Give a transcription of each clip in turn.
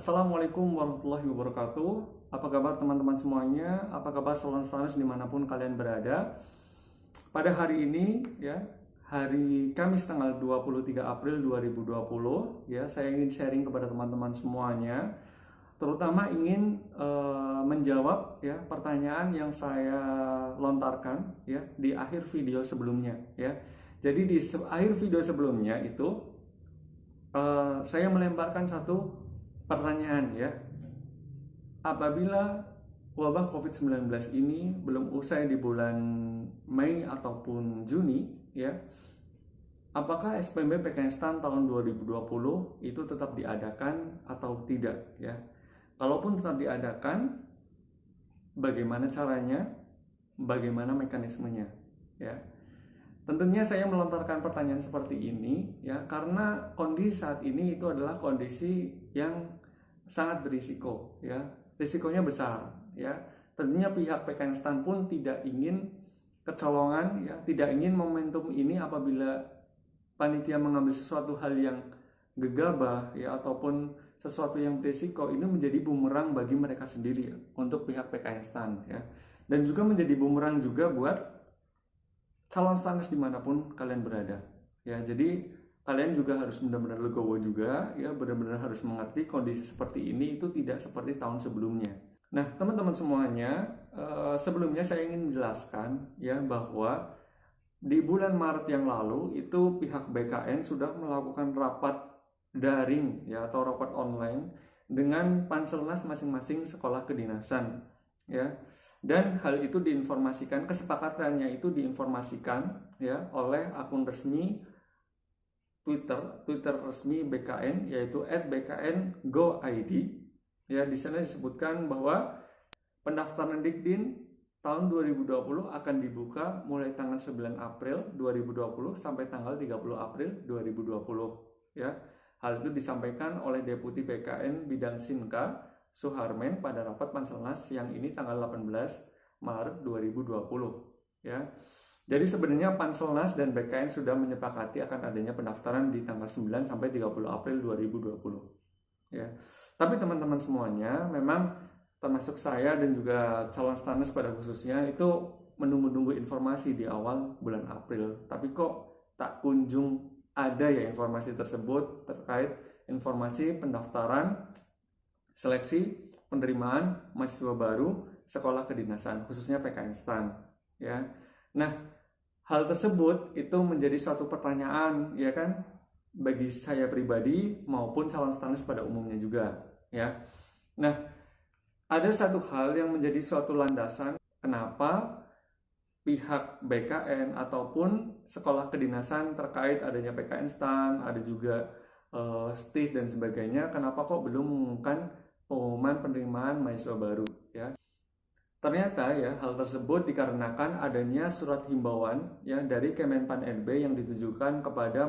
Assalamualaikum warahmatullahi wabarakatuh. Apa kabar teman-teman semuanya? Apa kabar salon-saloners dimanapun kalian berada? Pada hari ini ya, hari Kamis tanggal 23 April 2020 ya, saya ingin sharing kepada teman-teman semuanya, terutama ingin menjawab ya pertanyaan yang saya lontarkan ya di akhir video sebelumnya ya. Jadi di akhir video sebelumnya itu saya melemparkan satu pertanyaan ya. Apabila wabah COVID-19 ini belum usai di bulan Mei ataupun Juni ya, apakah SPMB PKN STAN tahun 2020 itu tetap diadakan atau tidak ya? Kalaupun tetap diadakan, bagaimana caranya? Bagaimana mekanismenya ya? Tentunya saya melontarkan pertanyaan seperti ini ya karena kondisi saat ini itu adalah kondisi yang sangat berisiko ya. Risikonya besar ya. Tentunya pihak PKN STAN pun tidak ingin kecolongan ya, tidak ingin momentum ini apabila panitia mengambil sesuatu hal yang gegabah ya ataupun sesuatu yang berisiko ini menjadi bumerang bagi mereka sendiri ya, untuk pihak PKN STAN ya. Dan juga menjadi bumerang juga buat calon STANers dimanapun kalian berada ya. Jadi kalian juga harus benar-benar legowo juga ya, benar-benar harus mengerti kondisi seperti ini itu tidak seperti tahun sebelumnya. Nah teman-teman semuanya, sebelumnya saya ingin menjelaskan ya bahwa di bulan Maret yang lalu itu pihak BKN sudah melakukan rapat daring ya atau rapat online dengan panselnas masing-masing sekolah kedinasan ya. Dan hal itu diinformasikan, kesepakatannya itu diinformasikan ya oleh akun resmi Twitter resmi BKN yaitu @bkn_go_id ya. Di sana disebutkan bahwa pendaftaran Dikdin tahun 2020 akan dibuka mulai tanggal 9 April 2020 sampai tanggal 30 April 2020 ya. Hal itu disampaikan oleh Deputi BKN Bidang Sinka Suharmen pada rapat Panselnas yang ini tanggal 18 Maret 2020 ya. Jadi sebenarnya Panselnas dan BKN sudah menyepakati akan adanya pendaftaran di tanggal 9 sampai 30 April 2020 ya. Tapi teman-teman semuanya, memang termasuk saya dan juga calon STANers pada khususnya itu menunggu-nunggu informasi di awal bulan April. Tapi kok tak kunjung ada ya informasi tersebut terkait informasi pendaftaran seleksi penerimaan mahasiswa baru sekolah kedinasan khususnya PKN STAN ya. Nah, hal tersebut itu menjadi suatu pertanyaan ya kan bagi saya pribadi maupun calon STANers pada umumnya juga ya. Nah, ada satu hal yang menjadi suatu landasan kenapa pihak BKN ataupun sekolah kedinasan terkait adanya PKN STAN, ada juga STIS dan sebagainya, kenapa kok belum mengumumkan pengumuman penerimaan mahasiswa baru ya. Ternyata ya hal tersebut dikarenakan adanya surat himbauan ya dari Kemenpan RB yang ditujukan kepada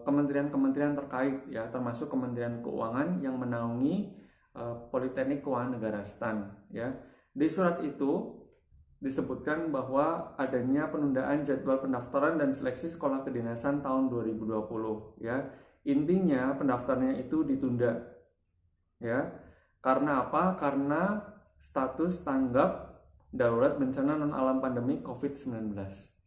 kementerian-kementerian terkait ya, termasuk Kementerian Keuangan yang menaungi Politeknik Keuangan Negara STAN ya. Di surat itu disebutkan bahwa adanya penundaan jadwal pendaftaran dan seleksi sekolah kedinasan tahun 2020 ya. Intinya pendaftarannya itu ditunda ya. Karena apa? Karena status tanggap darurat bencana non alam pandemi COVID-19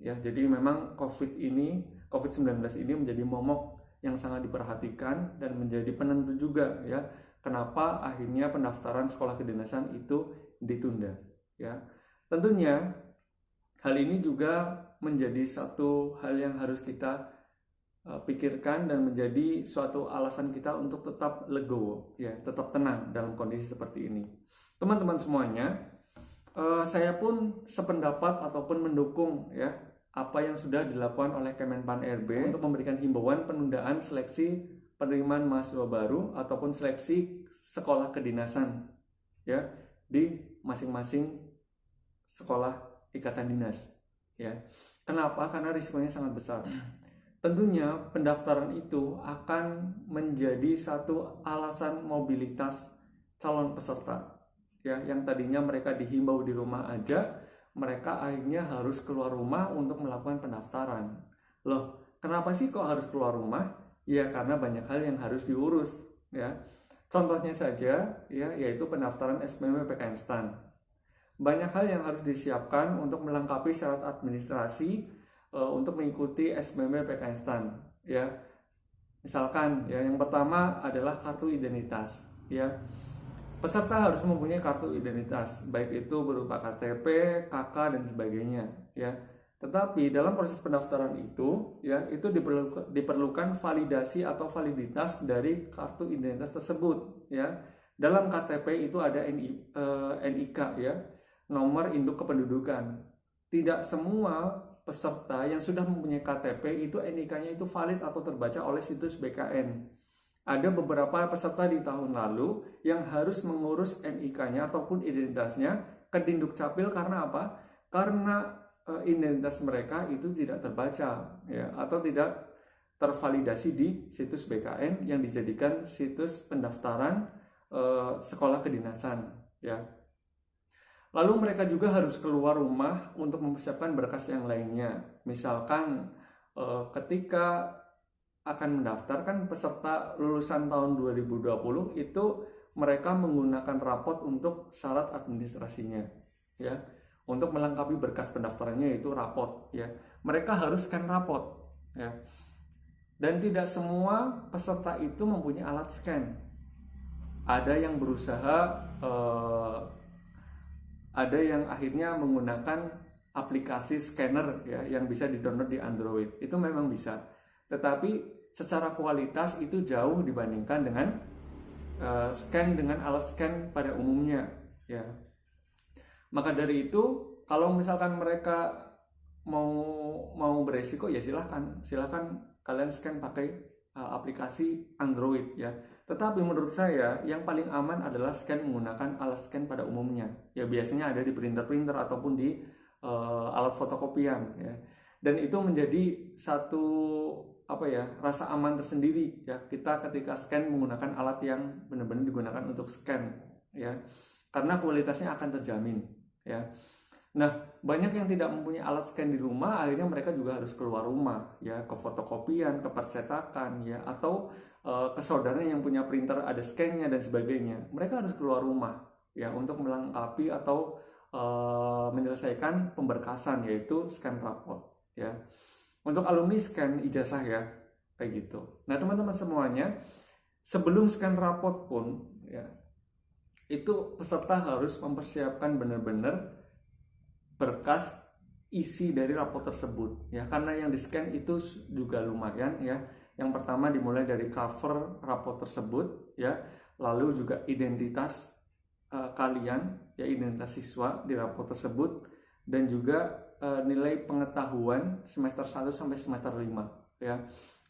ya. Jadi memang COVID-19 ini menjadi momok yang sangat diperhatikan dan menjadi penentu juga ya kenapa akhirnya pendaftaran sekolah kedinasan itu ditunda ya. Tentunya hal ini juga menjadi satu hal yang harus kita pikirkan dan menjadi suatu alasan kita untuk tetap legowo ya, tetap tenang dalam kondisi seperti ini. Teman-teman semuanya, saya pun sependapat ataupun mendukung ya apa yang sudah dilakukan oleh Kemenpan RB untuk memberikan himbauan penundaan seleksi penerimaan mahasiswa baru ataupun seleksi sekolah kedinasan ya di masing-masing sekolah ikatan dinas ya. Kenapa? Karena risikonya sangat besar. Tentunya pendaftaran itu akan menjadi satu alasan mobilitas calon peserta ya, yang tadinya mereka dihimbau di rumah aja, mereka akhirnya harus keluar rumah untuk melakukan pendaftaran. Loh, kenapa sih kok harus keluar rumah? Ya karena banyak hal yang harus diurus ya. Contohnya saja ya, yaitu pendaftaran SBM PKN STAN. Banyak hal yang harus disiapkan untuk melengkapi syarat administrasi untuk mengikuti SBM PKN STAN ya. Misalkan ya, yang pertama adalah kartu identitas ya. Peserta harus mempunyai kartu identitas, baik itu berupa KTP, KK dan sebagainya ya. Tetapi dalam proses pendaftaran itu ya, itu diperlukan validasi atau validitas dari kartu identitas tersebut ya. Dalam KTP itu ada NIK ya, nomor induk kependudukan. Tidak semua peserta yang sudah mempunyai KTP itu NIK-nya itu valid atau terbaca oleh situs BKN. Ada beberapa peserta di tahun lalu yang harus mengurus NIK-nya ataupun identitasnya ke Dindukcapil karena apa? Karena identitas mereka itu tidak terbaca ya, atau tidak tervalidasi di situs BKN yang dijadikan situs pendaftaran sekolah kedinasan ya. Lalu mereka juga harus keluar rumah untuk mempersiapkan berkas yang lainnya. Misalkan ketika akan mendaftar kan peserta lulusan tahun 2020 itu mereka menggunakan rapot untuk syarat administrasinya ya. Untuk melengkapi berkas pendaftarannya itu rapot ya. Mereka harus scan rapot ya. Dan tidak semua peserta itu mempunyai alat scan. Ada yang berusaha ada yang akhirnya menggunakan aplikasi scanner ya, yang bisa di-download di Android. Itu memang bisa. Tetapi secara kualitas itu jauh dibandingkan dengan scan dengan alat scan pada umumnya ya. Maka dari itu, kalau misalkan mereka mau beresiko ya silahkan kalian scan pakai aplikasi Android ya. Tetapi menurut saya yang paling aman adalah scan menggunakan alat scan pada umumnya. Ya biasanya ada di printer ataupun di alat fotokopian ya. Dan itu menjadi satu rasa aman tersendiri ya, kita ketika scan menggunakan alat yang benar-benar digunakan untuk scan ya. Karena kualitasnya akan terjamin ya. Nah, banyak yang tidak mempunyai alat scan di rumah, akhirnya mereka juga harus keluar rumah ya, ke fotokopian, ke percetakan ya, atau ke saudaranya yang punya printer ada scan-nya dan sebagainya. Mereka harus keluar rumah ya untuk melengkapi atau menyelesaikan pemberkasan, yaitu scan rapot ya. Untuk alumni scan ijazah ya, kayak gitu. Nah, teman-teman semuanya, sebelum scan rapot pun ya, itu peserta harus mempersiapkan benar-benar berkas isi dari rapot tersebut ya, karena yang di scan itu juga lumayan ya. Yang pertama dimulai dari cover rapot tersebut ya, lalu juga identitas kalian ya, identitas siswa di rapot tersebut, dan juga nilai pengetahuan semester 1 sampai semester 5 ya.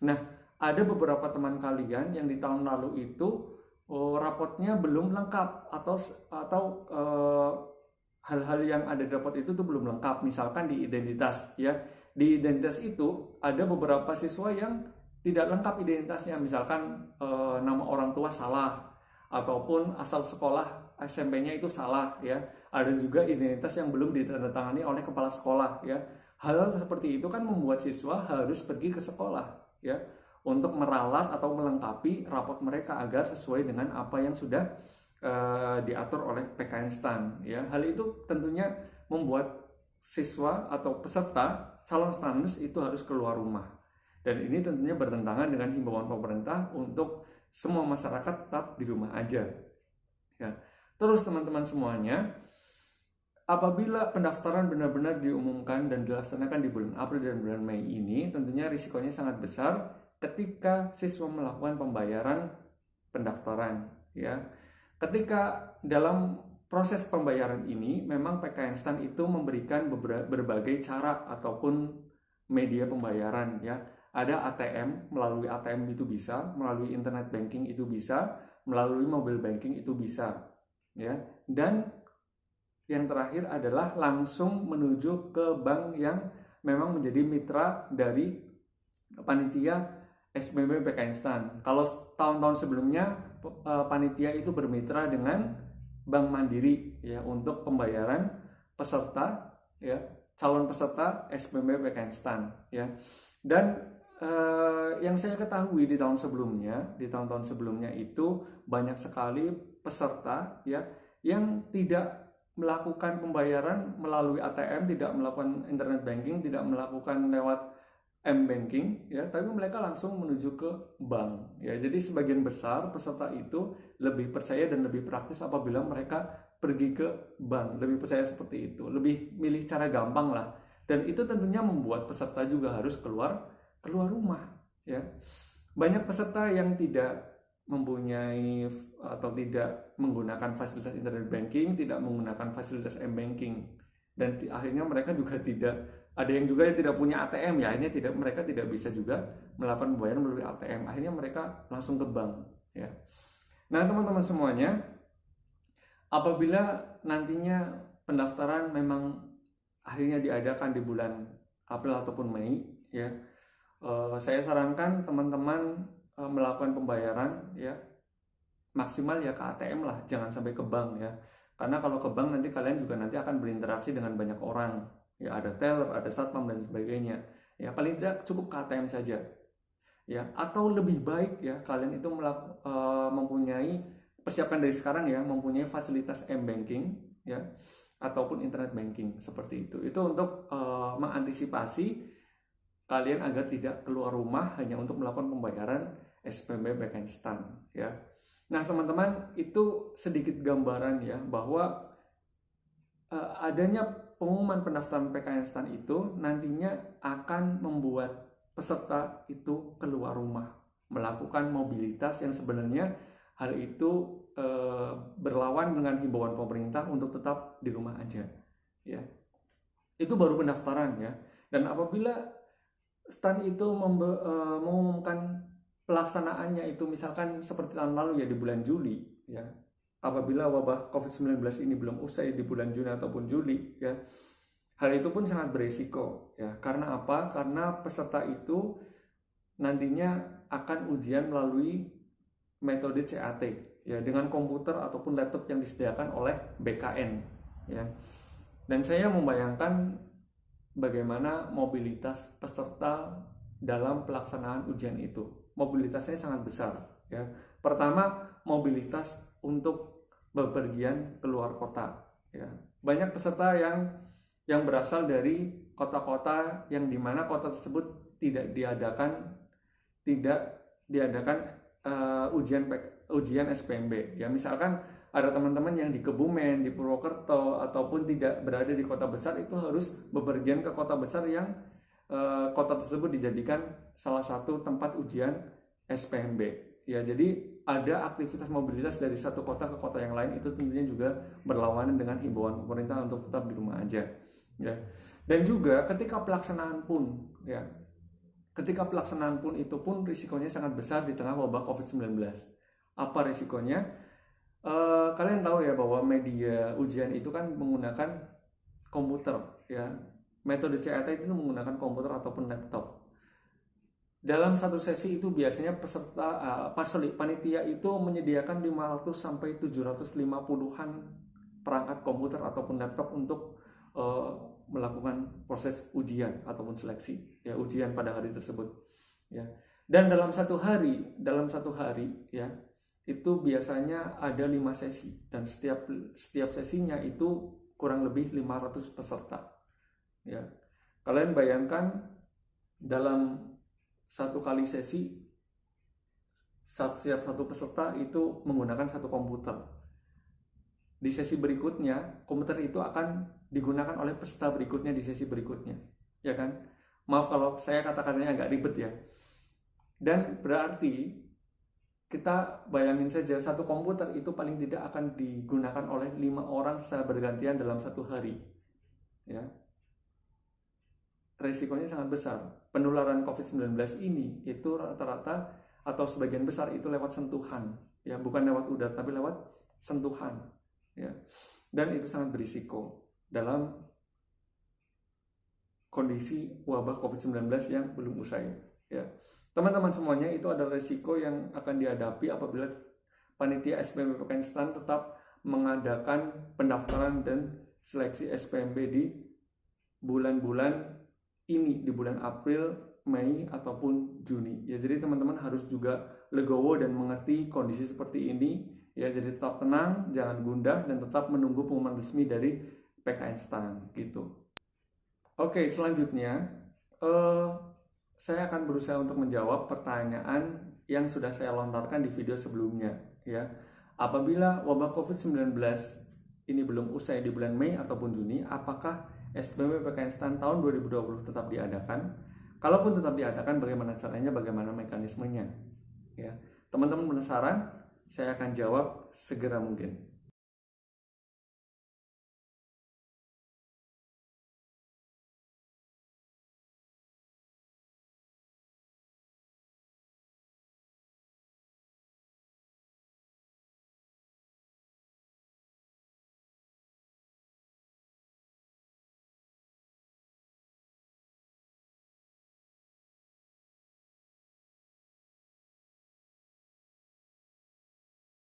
Nah, ada beberapa teman kalian yang di tahun lalu itu rapotnya belum lengkap atau hal-hal yang ada di rapot itu tuh belum lengkap. Misalkan di identitas ya, di identitas itu ada beberapa siswa yang tidak lengkap identitasnya. Misalkan nama orang tua salah, ataupun asal sekolah SMP-nya itu salah ya. Ada juga identitas yang belum ditandatangani oleh kepala sekolah ya. Hal seperti itu kan membuat siswa harus pergi ke sekolah ya, untuk meralat atau melengkapi rapot mereka agar sesuai dengan apa yang sudah diatur oleh PKN STAN ya. Hal itu tentunya membuat siswa atau peserta calon STANUS itu harus keluar rumah, dan ini tentunya bertentangan dengan himbauan pemerintah untuk semua masyarakat tetap di rumah aja ya. Terus teman-teman semuanya, apabila pendaftaran benar-benar diumumkan dan dilaksanakan di bulan April dan bulan Mei ini, tentunya risikonya sangat besar ketika siswa melakukan pembayaran pendaftaran ya. Ketika dalam proses pembayaran ini memang PKN STAN itu memberikan berbagai cara ataupun media pembayaran ya. Ada ATM, melalui ATM itu bisa, melalui internet banking itu bisa, melalui mobile banking itu bisa ya. Dan yang terakhir adalah langsung menuju ke bank yang memang menjadi mitra dari panitia SBM PKN STAN. Kalau tahun-tahun sebelumnya panitia itu bermitra dengan Bank Mandiri ya, untuk pembayaran peserta ya, calon peserta SBM PKN STAN ya. Dan yang saya ketahui di tahun-tahun sebelumnya itu banyak sekali peserta ya yang tidak melakukan pembayaran melalui ATM, tidak melakukan internet banking, tidak melakukan lewat m-banking ya, tapi mereka langsung menuju ke bank ya. Jadi sebagian besar peserta itu lebih percaya dan lebih praktis apabila mereka pergi ke bank, lebih percaya seperti itu, lebih milih cara gampang lah. Dan itu tentunya membuat peserta juga harus keluar rumah ya. Banyak peserta yang tidak mempunyai atau tidak menggunakan fasilitas internet banking, tidak menggunakan fasilitas m-banking, dan akhirnya mereka juga tidak, ada yang juga yang tidak punya ATM ya, akhirnya mereka tidak bisa juga melakukan pembayaran melalui ATM, akhirnya mereka langsung ke bank ya. Nah teman-teman semuanya, apabila nantinya pendaftaran memang akhirnya diadakan di bulan April ataupun Mei ya, saya sarankan teman-teman melakukan pembayaran ya maksimal ya ke ATM lah, jangan sampai ke bank ya, karena kalau ke bank nanti kalian juga nanti akan berinteraksi dengan banyak orang ya, ada teller, ada satpam dan sebagainya ya. Paling tidak cukup ke ATM saja ya, atau lebih baik ya kalian itu mempunyai, persiapkan dari sekarang ya, mempunyai fasilitas m-banking ya ataupun internet banking seperti itu untuk mengantisipasi kalian agar tidak keluar rumah hanya untuk melakukan pembayaran SPMB back instan ya. Nah teman-teman, itu sedikit gambaran ya bahwa adanya pengumuman pendaftaran PK instan itu nantinya akan membuat peserta itu keluar rumah, melakukan mobilitas yang sebenarnya hal itu berlawan dengan himbauan pemerintah untuk tetap di rumah aja ya. Itu baru pendaftaran ya. Dan apabila STAN itu mengumumkan pelaksanaannya itu misalkan seperti tahun lalu ya di bulan Juli ya, apabila wabah COVID-19 ini belum usai di bulan Juni ataupun Juli ya, hal itu pun sangat berisiko ya. Karena apa? Karena peserta itu nantinya akan ujian melalui metode CAT ya, dengan komputer ataupun laptop yang disediakan oleh BKN ya. Dan saya membayangkan bagaimana mobilitas peserta dalam pelaksanaan ujian itu. Mobilitasnya sangat besar ya. Pertama, mobilitas untuk bepergian keluar kota ya. Banyak peserta yang berasal dari kota-kota yang dimana kota tersebut tidak diadakan ujian SPMB ya. Misalkan ada teman-teman yang di Kebumen, di Purwokerto, ataupun tidak berada di kota besar, itu harus bepergian ke kota besar yang kota tersebut dijadikan salah satu tempat ujian SPMB ya. Jadi ada aktivitas mobilitas dari satu kota ke kota yang lain, itu tentunya juga berlawanan dengan himbauan pemerintah untuk tetap di rumah aja ya. Dan juga ketika pelaksanaan pun itu pun risikonya sangat besar di tengah wabah COVID-19. Apa risikonya? Kalian tahu ya bahwa media ujian itu kan menggunakan komputer ya. Metode CAT itu menggunakan komputer ataupun laptop. Dalam satu sesi itu biasanya panitia itu menyediakan 500 sampai 750-an perangkat komputer ataupun laptop untuk melakukan proses ujian ataupun seleksi ya, ujian pada hari tersebut ya. Dan dalam satu hari ya, itu biasanya ada 5 sesi, dan setiap sesinya itu kurang lebih 500 peserta ya. Kalian bayangkan dalam satu kali sesi setiap satu peserta itu menggunakan satu komputer. Di sesi berikutnya komputer itu akan digunakan oleh peserta berikutnya di sesi berikutnya ya kan. Maaf kalau saya kata-katanya agak ribet ya. Dan berarti kita bayangin saja, satu komputer itu paling tidak akan digunakan oleh 5 orang secara bergantian dalam satu hari ya. Resikonya sangat besar. Penularan COVID-19 ini itu rata-rata atau sebagian besar itu lewat sentuhan ya, bukan lewat udara tapi lewat sentuhan ya. Dan itu sangat berisiko dalam kondisi wabah COVID-19 yang belum usai ya. Teman-teman semuanya, itu adalah risiko yang akan dihadapi apabila panitia SPMB PK instan tetap mengadakan pendaftaran dan seleksi SPMB di bulan-bulan ini, di bulan April, Mei ataupun Juni. Ya, jadi teman-teman harus juga legowo dan mengerti kondisi seperti ini. Ya, jadi tetap tenang, jangan gundah, dan tetap menunggu pengumuman resmi dari PKN STAN gitu. Oke, selanjutnya saya akan berusaha untuk menjawab pertanyaan yang sudah saya lontarkan di video sebelumnya. Ya, apabila wabah COVID-19 ini belum usai di bulan Mei ataupun Juni, apakah SBM PKN STAN tahun 2020 tetap diadakan? Kalaupun tetap diadakan, bagaimana caranya, bagaimana mekanismenya? Ya, teman-teman penasaran? Saya akan jawab segera mungkin.